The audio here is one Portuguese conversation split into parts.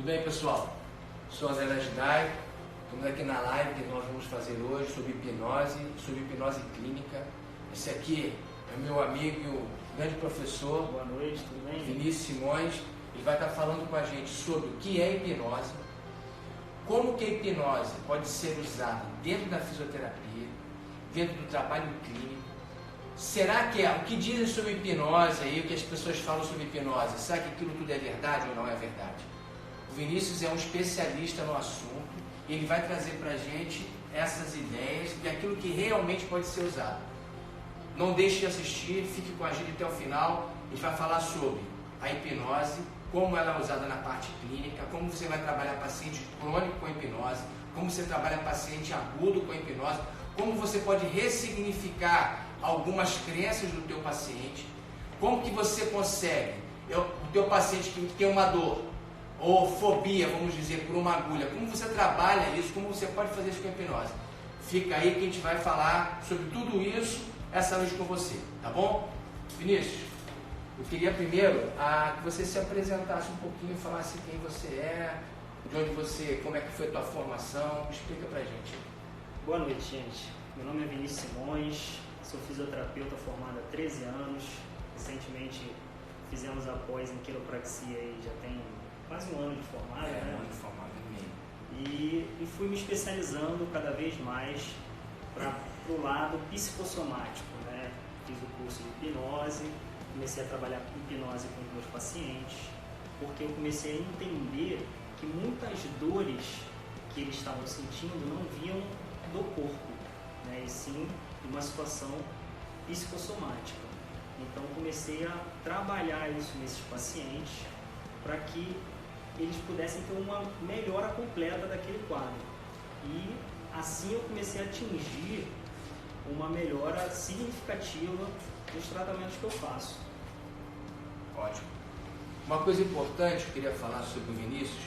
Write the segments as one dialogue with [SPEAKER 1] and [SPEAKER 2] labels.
[SPEAKER 1] Tudo bem, pessoal? Sou André Lasdai, estamos aqui na live que nós vamos fazer hoje sobre hipnose clínica. Esse aqui é meu amigo e o grande professor.
[SPEAKER 2] Boa noite, tudo bem?
[SPEAKER 1] Vinícius Simões. Ele vai estar falando com a gente sobre o que é hipnose, como que a hipnose pode ser usada dentro da fisioterapia, dentro do trabalho clínico. Será que o que dizem sobre hipnose aí, o que as pessoas falam sobre hipnose, será que aquilo tudo é verdade ou não é verdade? O Vinícius é um especialista no assunto, ele vai trazer para a gente essas ideias e aquilo que realmente pode ser usado. Não deixe de assistir, fique com a gente até o final. A gente vai falar sobre a hipnose, como ela é usada na parte clínica, como você vai trabalhar paciente crônico com hipnose, como você trabalha paciente agudo com hipnose, como você pode ressignificar algumas crenças do teu paciente, como que você consegue, o teu paciente que tem uma dor, ou fobia, vamos dizer, por uma agulha, como você trabalha isso, como você pode fazer isso com a hipnose. Fica aí que a gente vai falar sobre tudo isso essa noite com você, tá bom? Vinícius, eu queria primeiro que você se apresentasse um pouquinho, falasse quem você é, de onde você, como é que foi a tua formação, explica pra gente.
[SPEAKER 2] Boa noite, gente. Meu nome é Vinícius Simões, sou fisioterapeuta formado há 13 anos. Recentemente fizemos a pós em quiropraxia e já tem quase um ano de formado, né?
[SPEAKER 1] Um ano de formado mesmo.
[SPEAKER 2] E fui me especializando cada vez mais para o lado psicossomático, né? Fiz o curso de hipnose, comecei a trabalhar com hipnose com os meus pacientes, porque eu comecei a entender que muitas dores que eles estavam sentindo não vinham do corpo, né? E sim de uma situação psicossomática. Então comecei a trabalhar isso nesses pacientes para que eles pudessem ter uma melhora completa daquele quadro. E assim eu comecei a atingir uma melhora significativa nos tratamentos que eu faço.
[SPEAKER 1] Ótimo. Uma coisa importante que eu queria falar sobre o Vinícius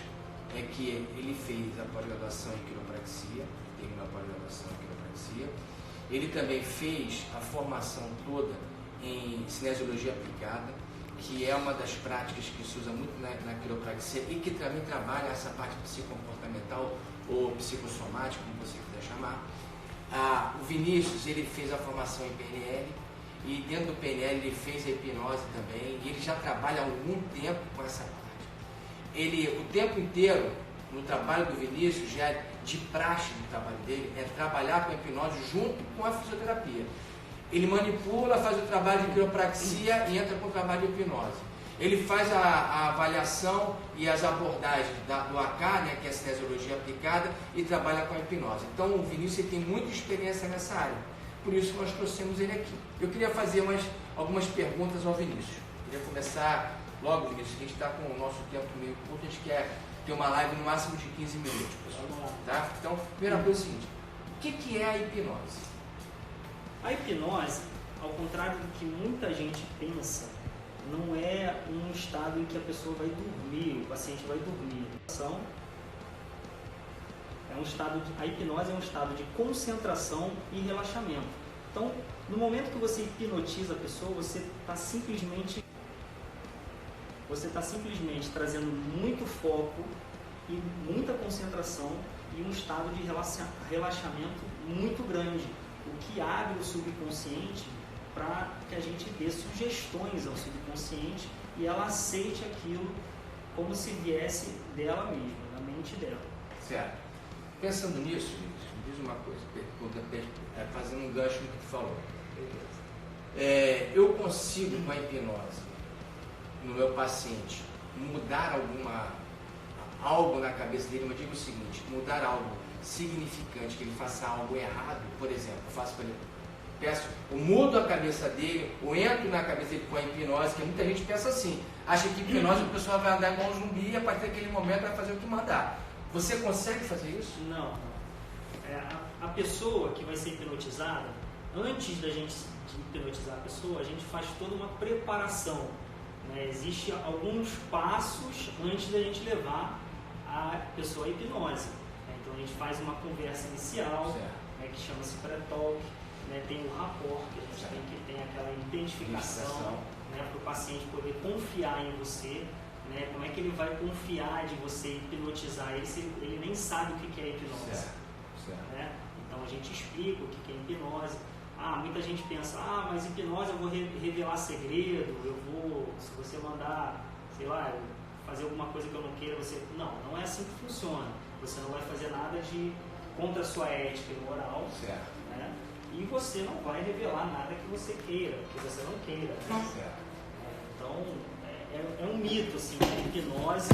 [SPEAKER 1] é que ele fez a pós-graduação em quiropraxia, terminou a pós-graduação em quiropraxia. Ele também fez a formação toda em cinesiologia aplicada, que é uma das práticas que se usa muito na quiropraxia e que também trabalha essa parte psicocomportamental ou psicossomática, como você quiser chamar. O Vinícius, ele fez a formação em PNL e dentro do PNL ele fez a hipnose também, e ele já trabalha há algum tempo com essa parte. Ele, o tempo inteiro, no trabalho do Vinícius, já de praxe do trabalho dele, é trabalhar com a hipnose junto com a fisioterapia. Ele manipula, faz o trabalho de quiropraxia e entra com o trabalho de hipnose. Ele faz a avaliação e as abordagens do AK, né, que é a cinesiologia aplicada, e trabalha com a hipnose. Então o Vinícius ele tem muita experiência nessa área, por isso nós trouxemos ele aqui. Eu queria fazer algumas perguntas ao Vinícius. Queria começar logo, Vinícius, a gente está com o nosso tempo meio curto, a gente quer ter uma live no máximo de 15 minutos, pessoal. Tá? Então, primeira coisa é o seguinte, o que é a hipnose?
[SPEAKER 2] A hipnose, ao contrário do que muita gente pensa, não é um estado em que a pessoa vai dormir, o paciente vai dormir. A hipnose é um estado de concentração e relaxamento. Então, no momento que você hipnotiza a pessoa, você está simplesmente trazendo muito foco e muita concentração e um estado de relaxamento muito grande, o que abre o subconsciente para que a gente dê sugestões ao subconsciente e ela aceite aquilo como se viesse dela mesma, da mente dela.
[SPEAKER 1] Certo. Pensando nisso, me diz uma coisa, fazendo um gancho no que tu falou. Eu consigo, com a hipnose, no meu paciente, mudar algo na cabeça dele, mas digo o seguinte, mudar algo significante, que ele faça algo errado, por exemplo, eu mudo a cabeça dele, ou entro na cabeça dele com a hipnose, que muita gente pensa assim, acha que hipnose a pessoa vai andar igual um zumbi e a partir daquele momento vai fazer o que mandar. Você consegue fazer isso?
[SPEAKER 2] Não. A pessoa que vai ser hipnotizada, antes da gente hipnotizar a pessoa, a gente faz toda uma preparação. Né? Existem alguns passos antes da gente levar a pessoa à hipnose. Então a gente faz uma conversa inicial, né, que chama-se pré-talk, né, tem o rapport, que a gente tem aquela identificação, né, para o paciente poder confiar em você. né? Como é que ele vai confiar de você hipnotizar ele se ele nem sabe o que é hipnose?
[SPEAKER 1] Certo.
[SPEAKER 2] Né? Então a gente explica o que é hipnose. Muita gente pensa, mas hipnose eu vou revelar segredo, se você mandar, sei lá, fazer alguma coisa que eu não queira, não é assim que funciona. Você não vai fazer nada contra a sua ética e moral, né? E você não vai revelar nada que você queira, que você não queira. Né? Então, é um mito, assim, que a hipnose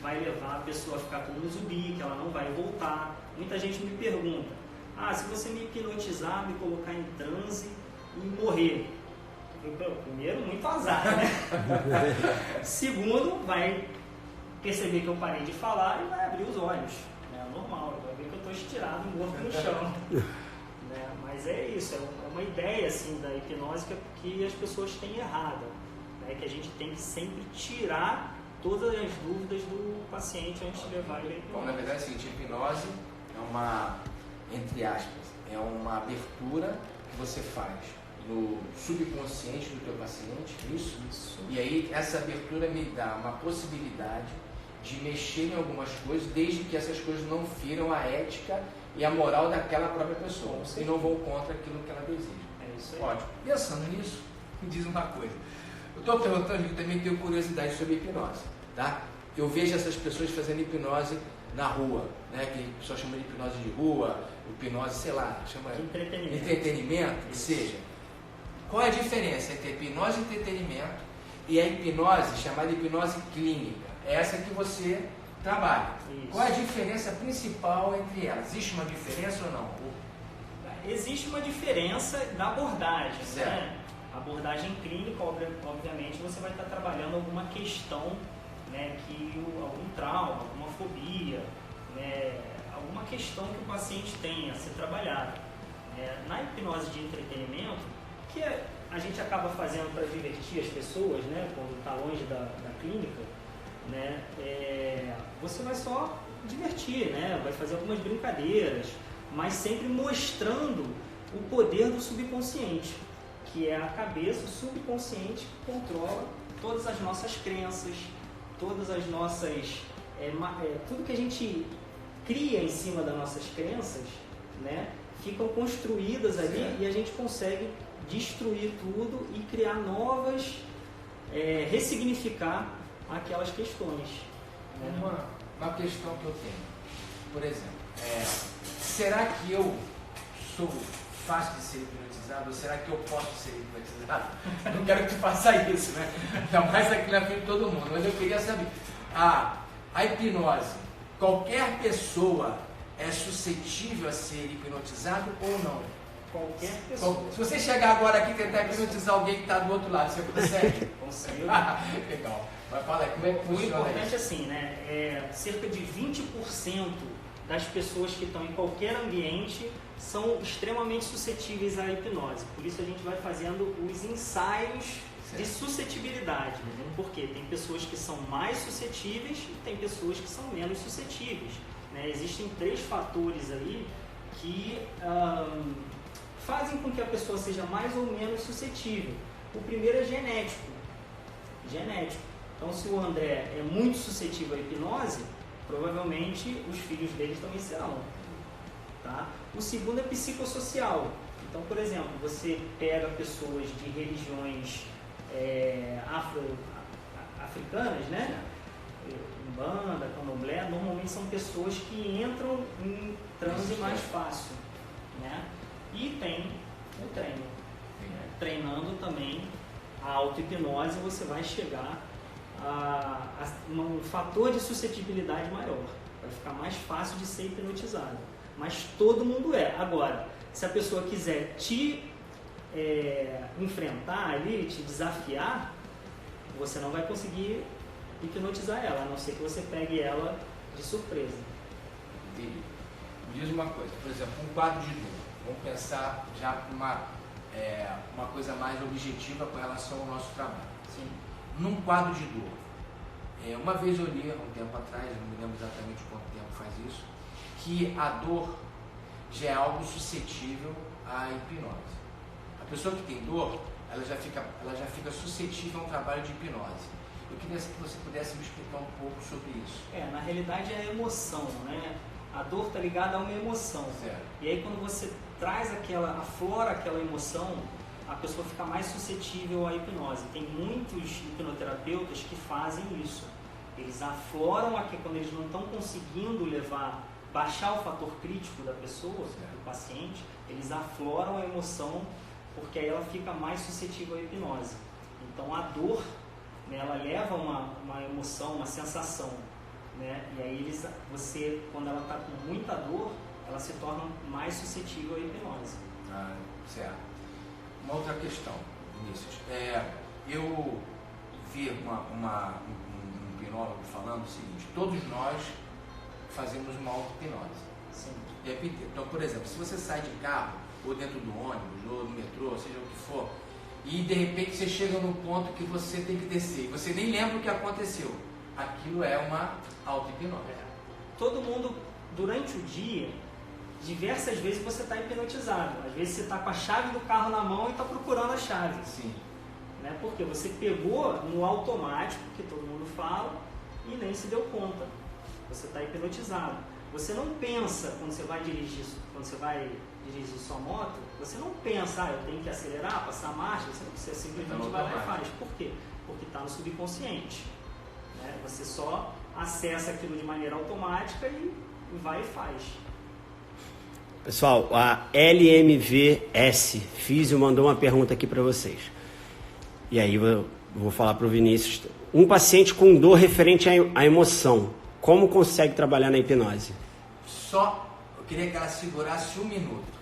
[SPEAKER 2] vai levar a pessoa a ficar como um zumbi, que ela não vai voltar. Muita gente me pergunta, se você me hipnotizar, me colocar em transe e morrer. Primeiro, muito azar, né? Segundo, vai perceber que eu parei de falar e vai abrir os olhos. É normal, vai ver que eu estou estirado, morto no chão. Né? Mas é isso, é uma ideia assim, da hipnose que as pessoas têm errada. Né? Que a gente tem que sempre tirar todas as dúvidas do paciente antes de levar ele a hipnose.
[SPEAKER 1] Bom, na verdade é o seguinte, hipnose é uma, entre aspas, é uma abertura que você faz no subconsciente do teu paciente, isso. E aí essa abertura me dá uma possibilidade de mexer em algumas coisas, desde que essas coisas não firam a ética e a moral daquela própria pessoa, e não vão contra aquilo que ela deseja.
[SPEAKER 2] É isso aí.
[SPEAKER 1] Ótimo. Pensando nisso, me diz uma coisa. Eu estou perguntando, eu também tenho curiosidade sobre hipnose, tá? Eu vejo essas pessoas fazendo hipnose na rua, né? Que o pessoal chama de hipnose de rua, hipnose, sei lá, chama de entretenimento, que seja. Qual é a diferença entre a hipnose e entretenimento e a hipnose chamada hipnose clínica? É essa que você trabalha. Isso. Qual é a diferença principal entre elas? Existe uma diferença ou não?
[SPEAKER 2] Existe uma diferença na abordagem.
[SPEAKER 1] Certo.
[SPEAKER 2] Né? A abordagem clínica, obviamente, você vai estar trabalhando alguma questão, né, algum trauma, alguma fobia, né, alguma questão que o paciente tem a ser trabalhada. Na hipnose de entretenimento, que a gente acaba fazendo para divertir as pessoas, né, quando está longe da clínica, né, você vai só divertir, né, vai fazer algumas brincadeiras, mas sempre mostrando o poder do subconsciente, que é a cabeça, o subconsciente que controla todas as nossas crenças, todas as nossas, tudo que a gente cria em cima das nossas crenças, né, ficam construídas ali. Certo. E a gente consegue destruir tudo e criar novas, ressignificar aquelas questões. Né?
[SPEAKER 1] Uma questão que eu tenho, por exemplo, será que eu sou fácil de ser hipnotizado ou será que eu posso ser hipnotizado? Não quero que tu faça isso, né? Ainda mais aqui na frente de todo mundo, mas eu queria saber, a hipnose, qualquer pessoa é suscetível a ser hipnotizado ou não?
[SPEAKER 2] Qualquer pessoa.
[SPEAKER 1] Se você chegar agora aqui e tentar hipnotizar alguém que está do outro lado, você consegue?
[SPEAKER 2] Consigo.
[SPEAKER 1] Legal. Mas fala aí, como é que funciona isso?
[SPEAKER 2] O importante assim, né? Cerca de 20% das pessoas que estão em qualquer ambiente são extremamente suscetíveis à hipnose. Por isso a gente vai fazendo os ensaios de suscetibilidade. Porque tem pessoas que são mais suscetíveis e tem pessoas que são menos suscetíveis. Né? Existem 3 fatores aí que fazem com que a pessoa seja mais ou menos suscetível. O primeiro é genético. Então, se o André é muito suscetível à hipnose, provavelmente os filhos dele também serão. Tá? O segundo é psicossocial. Então, por exemplo, você pega pessoas de religiões africanas, né? Umbanda, Candomblé, normalmente são pessoas que entram em transe mais fácil. Né? E tem o treino. Treinando também a auto-hipnose, você vai chegar a um fator de suscetibilidade maior. Vai ficar mais fácil de ser hipnotizado. Mas todo mundo é. Agora, se a pessoa quiser te enfrentar ali, te desafiar, você não vai conseguir hipnotizar ela, a não ser que você pegue ela de surpresa.
[SPEAKER 1] Entendi. Me diz uma coisa, por exemplo, um quadro de dor. Vamos pensar já uma coisa mais objetiva com relação ao nosso trabalho.
[SPEAKER 2] Sim.
[SPEAKER 1] Num quadro de dor, uma vez eu li, há um tempo atrás, eu não me lembro exatamente quanto tempo faz isso, que a dor já é algo suscetível à hipnose. A pessoa que tem dor, ela já fica suscetível a um trabalho de hipnose. Eu queria que você pudesse me explicar um pouco sobre isso.
[SPEAKER 2] Na realidade é a emoção, né? A dor está ligada a uma emoção.
[SPEAKER 1] Certo.
[SPEAKER 2] E aí quando você traz aflora aquela emoção, a pessoa fica mais suscetível à hipnose. Tem muitos hipnoterapeutas que fazem isso. Eles afloram quando eles não estão conseguindo baixar o fator crítico da pessoa, do paciente, eles afloram a emoção, porque aí ela fica mais suscetível à hipnose. Então a dor, né, ela leva uma emoção, uma sensação, né? E aí quando ela está com muita dor, ela se torna mais suscetível à hipnose.
[SPEAKER 1] Certo. Uma outra questão, Vinícius. Eu vi um hipnólogo falando o seguinte: todos nós fazemos uma auto-hipnose.
[SPEAKER 2] Sim.
[SPEAKER 1] Então, por exemplo, se você sai de carro, ou dentro do ônibus, ou no metrô, seja o que for, e de repente você chega num ponto que você tem que descer, e você nem lembra o que aconteceu, aquilo é uma auto-hipnose.
[SPEAKER 2] Todo mundo, durante o dia, diversas vezes você está hipnotizado. Às vezes você está com a chave do carro na mão e está procurando a chave.
[SPEAKER 1] Sim.
[SPEAKER 2] Né? Porque você pegou no automático, que todo mundo fala, e nem se deu conta. Você está hipnotizado. Você não pensa quando você vai dirigir sua moto, você não pensa, eu tenho que acelerar, passar marcha, você simplesmente vai lá e faz. Por quê? Porque está no subconsciente. Né? Você só acessa aquilo de maneira automática e vai e faz.
[SPEAKER 3] Pessoal, a LMVS Físio mandou uma pergunta aqui para vocês. E aí eu vou falar para o Vinícius. Um paciente com dor referente à emoção, como consegue trabalhar na hipnose?
[SPEAKER 1] Eu queria que ela segurasse 1 minuto.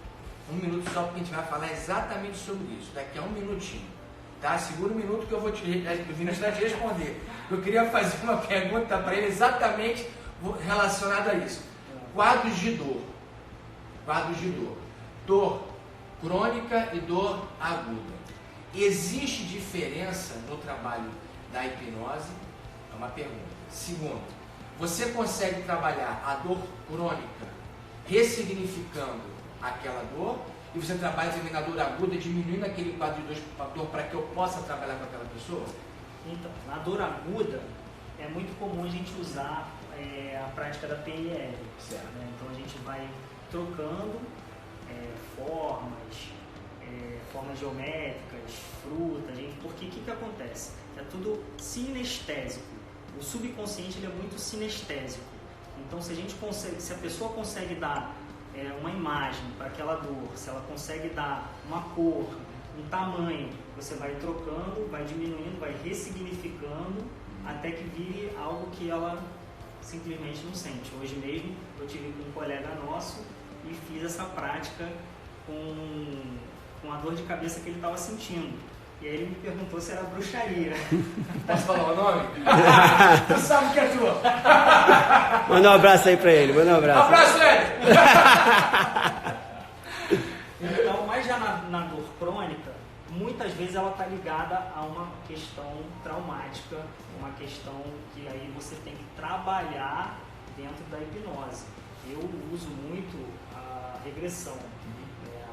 [SPEAKER 1] 1 minuto só, porque a gente vai falar exatamente sobre isso. Daqui a 1 minutinho. Tá? Segura 1 minuto que o Vinícius vai te responder. Eu queria fazer uma pergunta para ele exatamente relacionada a isso. Quadros de dor. Dor crônica e dor aguda. Existe diferença no trabalho da hipnose? É uma pergunta. Segundo, você consegue trabalhar a dor crônica ressignificando aquela dor, e você trabalha também a dor aguda, diminuindo aquele quadro de dor para que eu possa trabalhar com aquela pessoa?
[SPEAKER 2] Então, na dor aguda, é muito comum a gente usar a prática da PNL.
[SPEAKER 1] Certo.
[SPEAKER 2] Né? Então a gente vai trocando formas geométricas, frutas, porque o que acontece? É tudo sinestésico. O subconsciente ele é muito sinestésico. Então se a pessoa consegue dar uma imagem para aquela dor, se ela consegue dar uma cor, um tamanho, você vai trocando, vai diminuindo, vai ressignificando, até que vire algo que ela simplesmente não sente. Hoje mesmo eu tive com um colega nosso e fiz essa prática com a dor de cabeça que ele estava sentindo. E aí ele me perguntou se era bruxaria.
[SPEAKER 1] Posso falar o nome? Tu sabe que é tua.
[SPEAKER 3] Manda um abraço aí pra ele, manda um abraço.
[SPEAKER 1] Abraço, Hélio!
[SPEAKER 2] Então, mas já na dor crônica, muitas vezes ela está ligada a uma questão traumática, uma questão que aí você tem que trabalhar dentro da hipnose. Eu uso muito a regressão.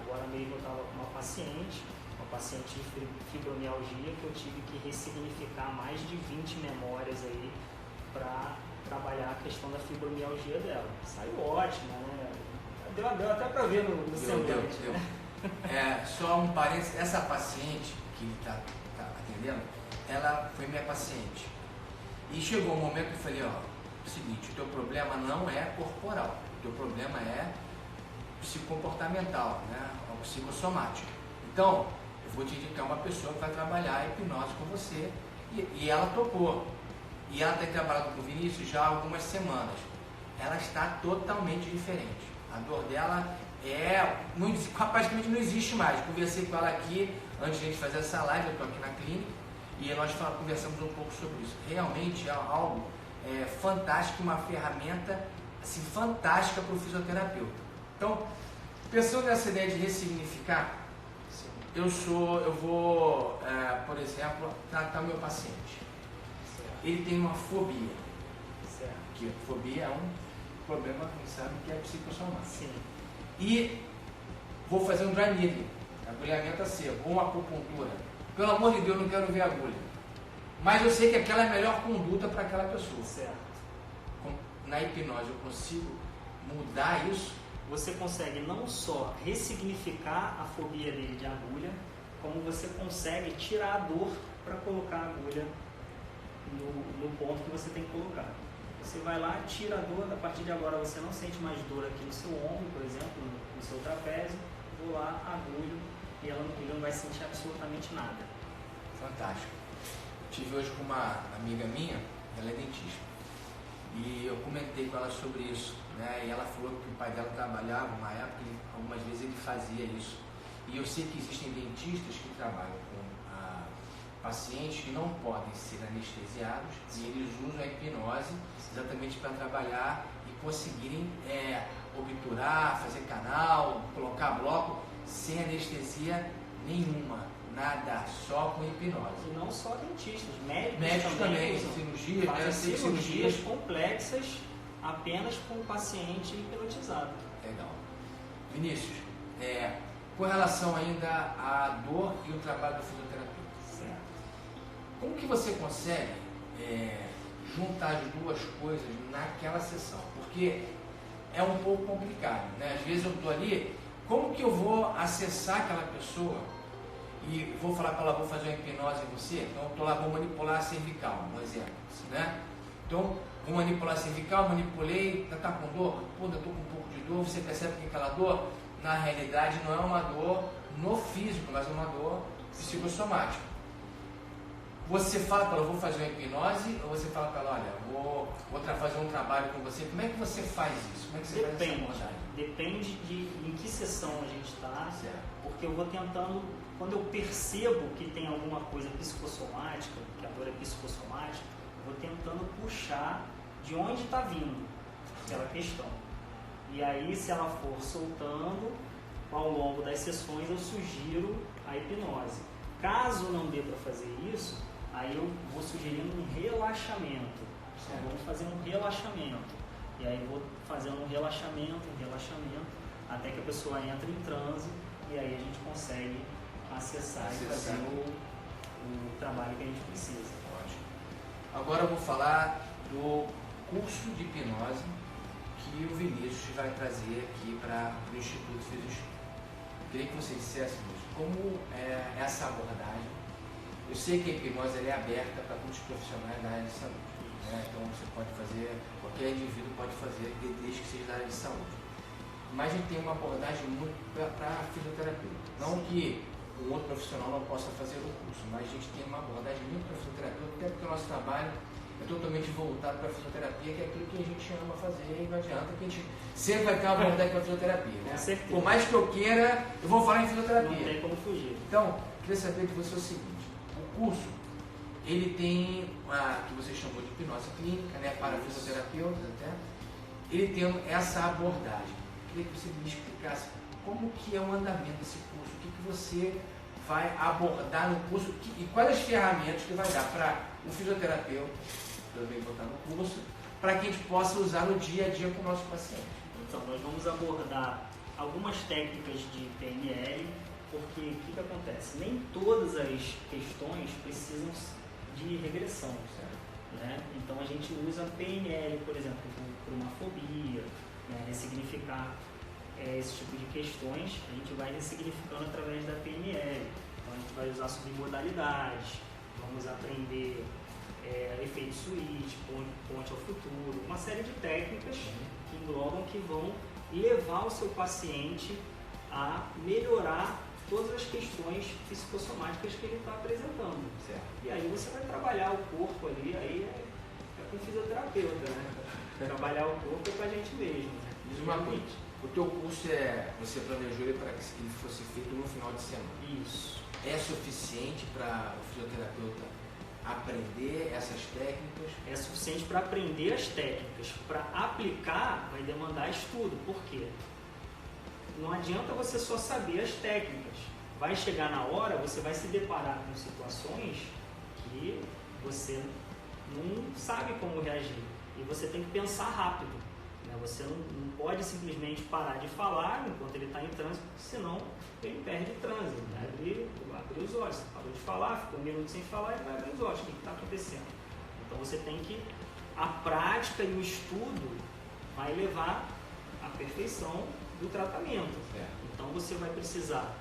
[SPEAKER 2] Agora mesmo eu estava com uma paciente de fibromialgia, que eu tive que ressignificar mais de 20 memórias aí para trabalhar a questão da fibromialgia dela. Saiu ótima, né? Deu até para ver no semblante.
[SPEAKER 1] Né? Só um parênteses, essa paciente que ele está atendendo, ela foi minha paciente. E chegou um momento que eu falei, o seguinte, o teu problema não é corporal, o teu problema é psicocomportamental, né? Ou psicossomático. Então, eu vou te indicar uma pessoa que vai trabalhar a hipnose com você. E ela topou. E ela tem trabalhado com o Vinícius já há algumas semanas. Ela está totalmente diferente. A dor dela praticamente não existe mais. Conversei com ela aqui antes de a gente fazer essa live, eu estou aqui na clínica, e nós conversamos um pouco sobre isso. Realmente é algo fantástico, uma ferramenta assim, fantástica para o fisioterapeuta. Então, pensando nessa ideia de ressignificar, eu vou, por exemplo, tratar o meu paciente. Ele tem uma fobia. Que fobia é um problema, quem sabe, que é psicossomático. E vou fazer um dry needling, agulhamento a seco, ou uma acupuntura. Pelo amor de Deus, não quero ver agulha. Mas eu sei que aquela é a melhor conduta para aquela pessoa.
[SPEAKER 2] Certo.
[SPEAKER 1] Na hipnose eu consigo mudar isso?
[SPEAKER 2] Você consegue não só ressignificar a fobia dele de agulha, como você consegue tirar a dor para colocar a agulha no ponto que você tem que colocar. Você vai lá, tira a dor, a partir de agora você não sente mais dor aqui no seu ombro, por exemplo, no seu trapézio, vou lá, agulho, e ele não vai sentir absolutamente nada.
[SPEAKER 1] Fantástico. Estive hoje com uma amiga minha, ela é dentista, e eu comentei com ela sobre isso, né? E ela falou que o pai dela trabalhava uma época, algumas vezes ele fazia isso. E eu sei que existem dentistas que trabalham com pacientes que não podem ser anestesiados e eles usam a hipnose exatamente para trabalhar e conseguirem obturar, fazer canal, colocar bloco sem anestesia nenhuma, nada, só com hipnose.
[SPEAKER 2] E não só dentistas,
[SPEAKER 1] médicos também cirurgias,
[SPEAKER 2] fazem cirurgias complexas apenas com o paciente hipnotizado.
[SPEAKER 1] Legal. Vinícius, com relação ainda à dor e o trabalho do fisioterapeuta,
[SPEAKER 2] certo?
[SPEAKER 1] Como que você consegue juntar as duas coisas naquela sessão? Porque é um pouco complicado, né? Às vezes eu estou ali, como que eu vou acessar aquela pessoa e vou falar para ela, vou fazer uma hipnose em você? Então eu estou lá, vou manipular a cervical, um exemplo, né? Então, vou manipular a cervical, manipulei, tá com dor? Pô, eu estou com um pouco de dor, você percebe que aquela dor, na realidade, não é uma dor no físico, mas é uma dor psicossomática. Você fala para ela, vou fazer uma hipnose, ou você fala para ela, olha, vou fazer um trabalho com você. Como é que você faz isso? Como é que você faz essa abordagem?
[SPEAKER 2] Depende de em que sessão a gente está, porque eu vou tentando, quando eu percebo que tem alguma coisa psicossomática, que a dor é psicossomática, eu vou tentando puxar de onde está vindo aquela questão. E aí, se ela for soltando, ao longo das sessões eu sugiro a hipnose. Caso não dê para fazer isso, aí eu vou sugerindo um relaxamento. Então, vamos fazer um relaxamento. E aí eu vou fazendo um relaxamento, até que a pessoa entre em transe e aí a gente consegue acessar e fazer o trabalho que a gente precisa.
[SPEAKER 1] Ótimo. Agora eu vou falar do curso de hipnose que o Vinícius vai trazer aqui para o Instituto Fisioshow. Queria que você dissesse, como é essa abordagem. Eu sei que a hipnose é aberta para todos os profissionais da área de saúde, né? Então você pode fazer, qualquer indivíduo pode fazer, desde que seja da área de saúde. Mas a gente tem uma abordagem muito para fisioterapeuta. Não que um outro profissional não possa fazer o curso, mas a gente tem uma abordagem muito para fisioterapeuta, até porque o nosso trabalho é totalmente voltado para a fisioterapia, que é aquilo que a gente ama fazer, e não adianta que a gente sempre vai ter uma abordagem para a fisioterapia, né? Por mais que eu queira, eu vou falar em fisioterapia.
[SPEAKER 2] Não tem como fugir.
[SPEAKER 1] Então, queria saber de você o seguinte, o curso, ele tem a que você chamou de hipnose clínica, né, para fisioterapeutas até, ele tem essa abordagem. Queria que você me explicasse como que é o andamento desse curso, o que você vai abordar no curso e quais as ferramentas que vai dar para o fisioterapeuta, também botar no curso, para que a gente possa usar no dia a dia com o nosso paciente.
[SPEAKER 2] Então, nós vamos abordar algumas técnicas de PNL, porque o que acontece? Nem todas as questões precisam de regressão, né? Então a gente usa PNL, por exemplo, para uma fobia, né? Ressignificar esse tipo de questões, a gente vai ressignificando através da PNL. Então a gente vai usar submodalidades, vamos aprender efeito switch, ponte ao futuro, uma série de técnicas que englobam, que vão levar o seu paciente a melhorar todas as questões psicossomáticas que ele está apresentando.
[SPEAKER 1] Certo.
[SPEAKER 2] E aí você vai trabalhar o corpo ali, aí é com o fisioterapeuta, né? Trabalhar o corpo é com a gente mesmo. Né?
[SPEAKER 1] Diz uma coisa, o teu curso você planejou ele para que ele fosse feito no final de semana.
[SPEAKER 2] Isso.
[SPEAKER 1] É suficiente para o fisioterapeuta aprender essas técnicas?
[SPEAKER 2] É suficiente para aprender as técnicas. Para aplicar, vai demandar estudo. Por quê? Não adianta você só saber as técnicas. Vai chegar na hora, você vai se deparar com situações que você não sabe como reagir. E você tem que pensar rápido, Você não pode simplesmente parar de falar enquanto ele está em trânsito, senão ele perde o trânsito, ele vai abrir os olhos. Você parou de falar, ficou um minuto sem falar, ele vai abrir os olhos. O que está acontecendo? Então você tem que... A prática e o estudo vai levar à perfeição do tratamento. Então você vai precisar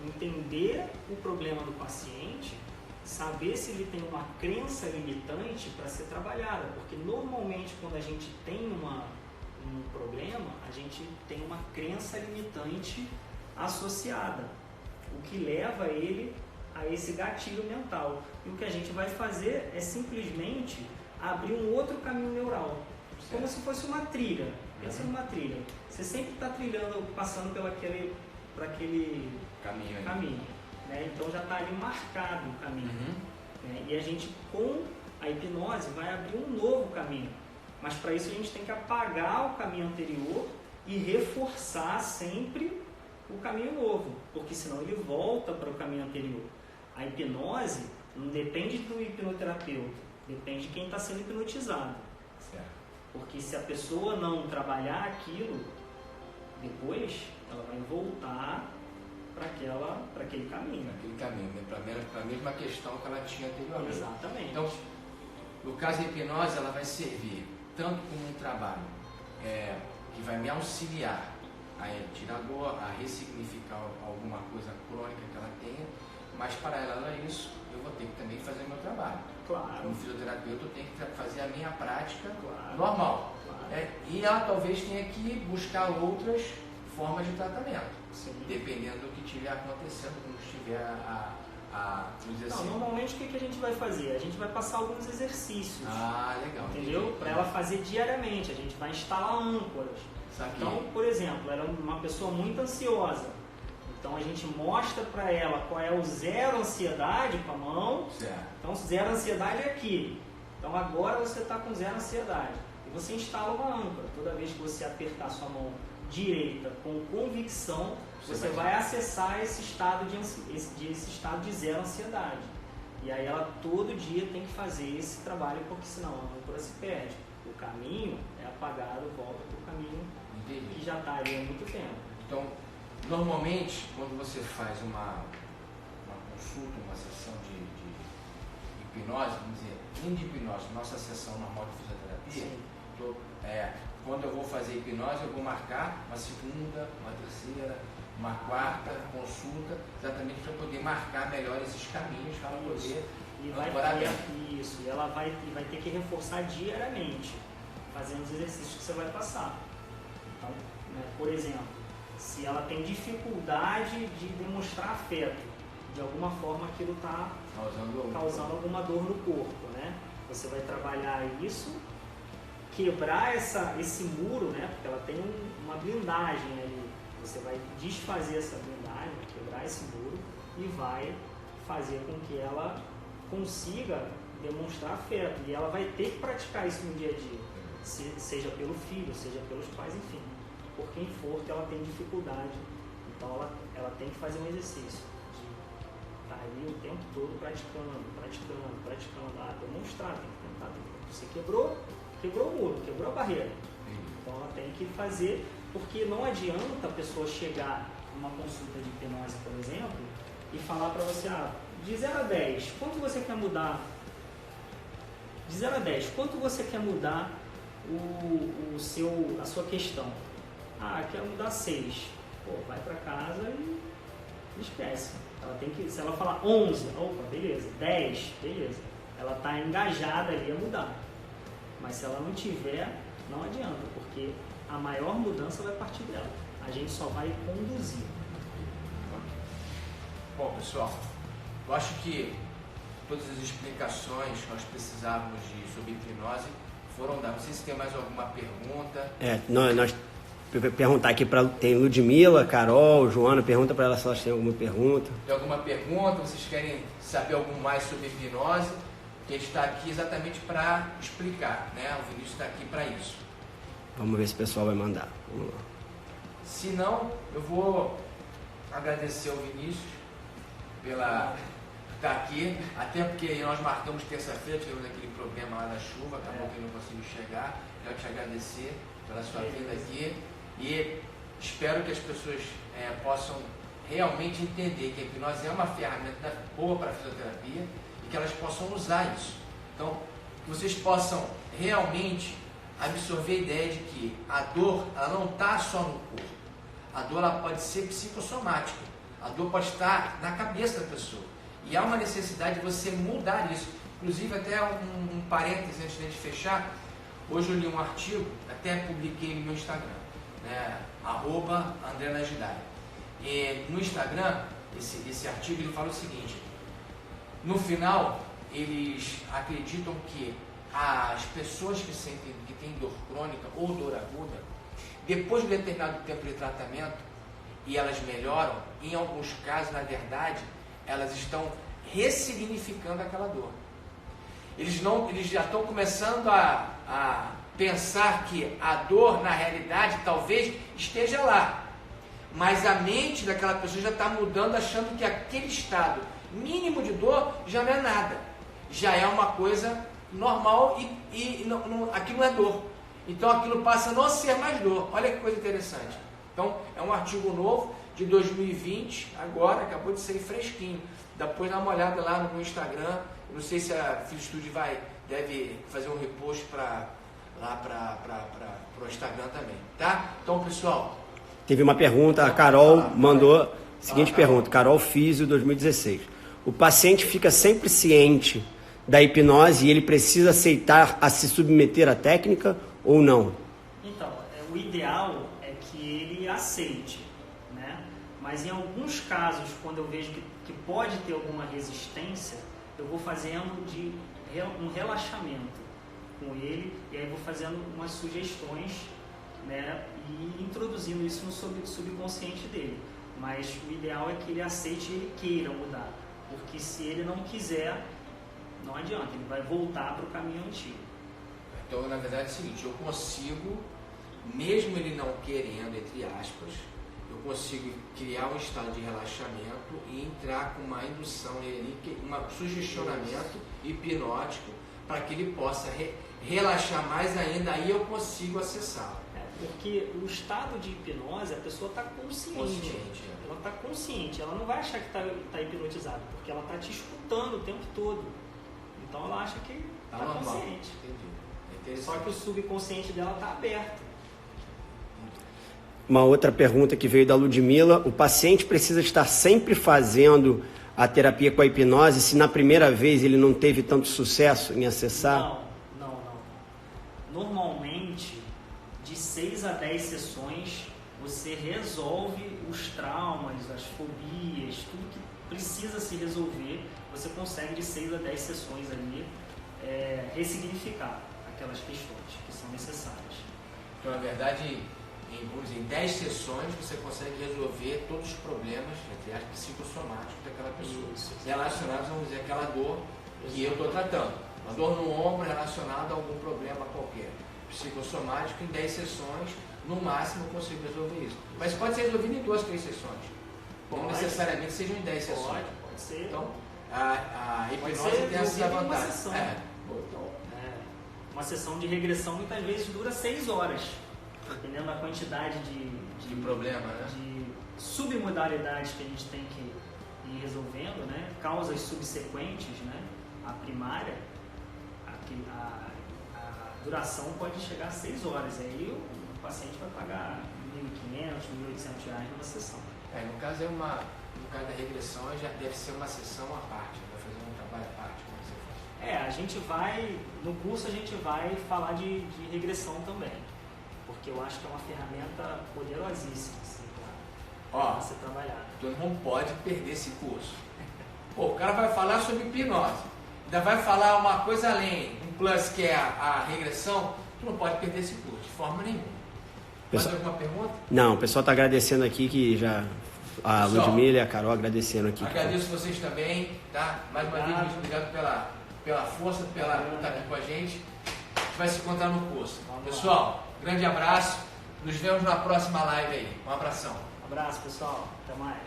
[SPEAKER 2] entender o problema do paciente, saber se ele tem uma crença limitante para ser trabalhada, porque normalmente quando a gente tem um problema, a gente tem uma crença limitante associada, o que leva ele a esse gatilho mental. E o que a gente vai fazer é simplesmente abrir um outro caminho neural, como se fosse uma trilha. Pensa numa trilha. Você sempre está trilhando, passando por aquele caminho, né? Então já está ali marcado o caminho. Né? E a gente, com a hipnose, vai abrir um novo caminho. Mas para isso a gente tem que apagar o caminho anterior e reforçar sempre o caminho novo, porque senão ele volta para o caminho anterior. A hipnose não depende do hipnoterapeuta, depende de quem está sendo hipnotizado.
[SPEAKER 1] Certo.
[SPEAKER 2] Porque se a pessoa não trabalhar aquilo, depois ela vai voltar para aquele caminho.
[SPEAKER 1] Para a mesma questão que ela tinha anteriormente.
[SPEAKER 2] Exatamente.
[SPEAKER 1] Então, no caso da hipnose, ela vai servir tanto como um trabalho que vai me auxiliar a tirar dor, a ressignificar alguma coisa crônica que ela tenha, mas paralelo a isso, eu vou ter que também fazer o meu trabalho.
[SPEAKER 2] Claro.
[SPEAKER 1] Como fisioterapeuta, eu tenho que fazer a minha prática normal.
[SPEAKER 2] Claro.
[SPEAKER 1] E ela talvez tenha que buscar outras formas de tratamento.
[SPEAKER 2] Sim.
[SPEAKER 1] Dependendo do que estiver acontecendo, como estiver
[SPEAKER 2] normalmente o que a gente vai fazer? A gente vai passar alguns exercícios.
[SPEAKER 1] Legal.
[SPEAKER 2] Entendeu? Para ela fazer diariamente. A gente vai instalar âncoras. Então, por exemplo, ela é uma pessoa muito ansiosa. Então a gente mostra para ela qual é o zero ansiedade com a mão.
[SPEAKER 1] Certo.
[SPEAKER 2] Então zero ansiedade é aqui. Então agora você está com zero ansiedade. E você instala uma âncora. Toda vez que você apertar sua mão direita com convicção, você vai acessar esse estado de zero ansiedade. E aí ela todo dia tem que fazer esse trabalho, porque senão a âncora se perde. O caminho é apagado, volta para o caminho que já está ali há muito tempo.
[SPEAKER 1] Então, normalmente, quando você faz uma consulta, uma sessão de hipnose, vamos dizer, nem de hipnose, nossa sessão normal de fisioterapia, quando eu vou fazer hipnose, eu vou marcar uma segunda, uma terceira, uma quarta consulta, exatamente para poder marcar melhor esses caminhos para ela poder
[SPEAKER 2] Isso, e ela vai ter que reforçar diariamente, fazendo os exercícios que você vai passar. Então, por exemplo, se ela tem dificuldade de demonstrar afeto, de alguma forma aquilo está causando alguma dor no corpo, né? Você vai trabalhar isso, quebrar esse muro, né? Porque ela tem uma blindagem ali. Você vai desfazer essa blindagem, quebrar esse muro e vai fazer com que ela consiga demonstrar afeto. E ela vai ter que praticar isso no dia a dia, seja pelo filho, seja pelos pais, enfim, por quem for que ela tem dificuldade. Então ela tem que fazer um exercício de estar ali o tempo todo praticando, demonstrar, tem que tentar. Você quebrou o muro, quebrou a barreira. Então ela tem que fazer, porque não adianta a pessoa chegar numa consulta de hipnose, por exemplo, e falar para você, de 0 a 10, quanto você quer mudar? De 0 a 10, quanto você quer mudar a sua questão? Quero mudar 6. Vai para casa e esquece. Ela tem que, se ela falar 11, beleza, 10, beleza. Ela está engajada ali a mudar. Mas se ela não tiver, não adianta, porque a maior mudança vai partir dela. A gente só vai conduzir.
[SPEAKER 1] Bom, pessoal, eu acho que todas as explicações que nós precisávamos sobre hipnose foram dadas. Não sei se tem mais alguma pergunta.
[SPEAKER 3] Nós perguntar aqui tem Ludmila, Carol, Joana, pergunta para elas se elas têm alguma pergunta.
[SPEAKER 1] Tem alguma pergunta? Vocês querem saber algo mais sobre hipnose? Que a gente está aqui exatamente para explicar, né? O Vinícius está aqui para isso.
[SPEAKER 3] Vamos ver se o pessoal vai mandar. Vamos lá.
[SPEAKER 1] Se não, eu vou agradecer ao Vinícius pela estar aqui, até porque nós marcamos terça-feira, tivemos aquele problema lá da chuva, acabou que ele não conseguiu chegar. Quero te agradecer pela sua vinda aqui, e espero que as pessoas possam realmente entender que a hipnose é uma ferramenta boa para a fisioterapia e que elas possam usar isso. Então, que vocês possam realmente absorver a ideia de que a dor, ela não está só no corpo. A dor, ela pode ser psicossomática. A dor pode estar na cabeça da pessoa. E há uma necessidade de você mudar isso. Inclusive, até um parêntese antes de a gente fechar. Hoje eu li um artigo, até publiquei no meu Instagram, né? @AndréNagidário. E no Instagram, esse artigo, ele fala o seguinte: no final, eles acreditam que as pessoas que têm dor crônica ou dor aguda, depois de um determinado tempo de tratamento, e elas melhoram, em alguns casos, na verdade, elas estão ressignificando aquela dor. Eles já estão começando a pensar que a dor, na realidade, talvez esteja lá. Mas a mente daquela pessoa já está mudando, achando que aquele estado mínimo de dor já não é nada. Já é uma coisa normal e aquilo não é dor. Então aquilo passa a não ser mais dor. Olha que coisa interessante. Então é um artigo novo de 2020, agora, acabou de sair fresquinho. Depois dá uma olhada lá no meu Instagram. Não sei se a Fisiostudio deve fazer um repost para o Instagram também, tá? Então, pessoal...
[SPEAKER 3] Teve uma pergunta, a Carol mandou seguinte pergunta, Carol Físio, 2016. O paciente fica sempre ciente da hipnose e ele precisa aceitar a se submeter à técnica ou não?
[SPEAKER 2] Então, o ideal é que ele aceite, né? Mas em alguns casos, quando eu vejo que pode ter alguma resistência, eu vou fazendo um relaxamento com ele, e aí vou fazendo umas sugestões, né, e introduzindo isso no subconsciente dele. Mas o ideal é que ele aceite e ele queira mudar, porque se ele não quiser, não adianta, ele vai voltar para o caminho antigo.
[SPEAKER 1] Então, na verdade, é o seguinte: eu consigo, mesmo ele não querendo, entre aspas, eu consigo criar um estado de relaxamento e entrar com uma indução nele, um sugestionamento hipnótico, para que ele possa relaxar mais ainda, aí eu consigo acessá-lo.
[SPEAKER 2] Porque o estado de hipnose, a pessoa está consciente. Ela está consciente, ela não vai achar que está hipnotizada, porque ela está te escutando o tempo todo. Então ela acha que está consciente.
[SPEAKER 1] Entendi.
[SPEAKER 2] Só que o subconsciente dela está aberto.
[SPEAKER 3] Uma outra pergunta que veio da Ludmila: o paciente precisa estar sempre fazendo a terapia com a hipnose se na primeira vez ele não teve tanto sucesso em acessar?
[SPEAKER 2] Não. Normalmente, de 6 a 10 sessões, você resolve os traumas, as fobias, tudo que precisa se resolver, você consegue de 6 a 10 sessões ali ressignificar aquelas questões que são necessárias.
[SPEAKER 1] Então, na verdade, em 10 sessões você consegue resolver todos os problemas, entre aspas, psicossomáticos daquela pessoa, relacionados, vamos dizer, àquela dor que eu estou tratando. Uma dor no ombro relacionada a algum problema qualquer, psicossomático. Em 10 sessões, no máximo, eu consigo resolver isso. Mas pode ser resolvido em 2, 3 sessões. Não necessariamente sejam em 10 sessões.
[SPEAKER 2] Pode ser.
[SPEAKER 1] Então, a hipnose tem essa vantagem.
[SPEAKER 2] Uma sessão de regressão muitas vezes dura 6 horas, dependendo da quantidade de problema, né? De submodalidades que a gente tem que ir resolvendo, né? Causas subsequentes, né? A primária, a duração pode chegar a 6 horas. Aí o paciente vai pagar R$1.500, R$1.800 numa sessão.
[SPEAKER 1] No caso no caso da regressão, já deve ser uma sessão à parte, vai fazer um trabalho à parte.
[SPEAKER 2] A gente vai, no curso a gente vai falar de regressão também, porque eu acho que é uma ferramenta poderosíssima, assim, para ser trabalhada.
[SPEAKER 1] Tu não pode perder esse curso. O cara vai falar sobre hipnose, ainda vai falar uma coisa além, um plus que é a regressão. Tu não pode perder esse curso, de forma nenhuma. Mais alguma pergunta?
[SPEAKER 3] Não, o pessoal está agradecendo aqui, que já... A Ludmila e a Carol agradecendo aqui.
[SPEAKER 1] Agradeço vocês também, tá? Mais uma vez, muito obrigado pela força, pela estar aqui com a gente. A gente vai se encontrar no curso. Pessoal, grande abraço. Nos vemos na próxima live aí. Um abração.
[SPEAKER 2] Um abraço, pessoal. Até mais.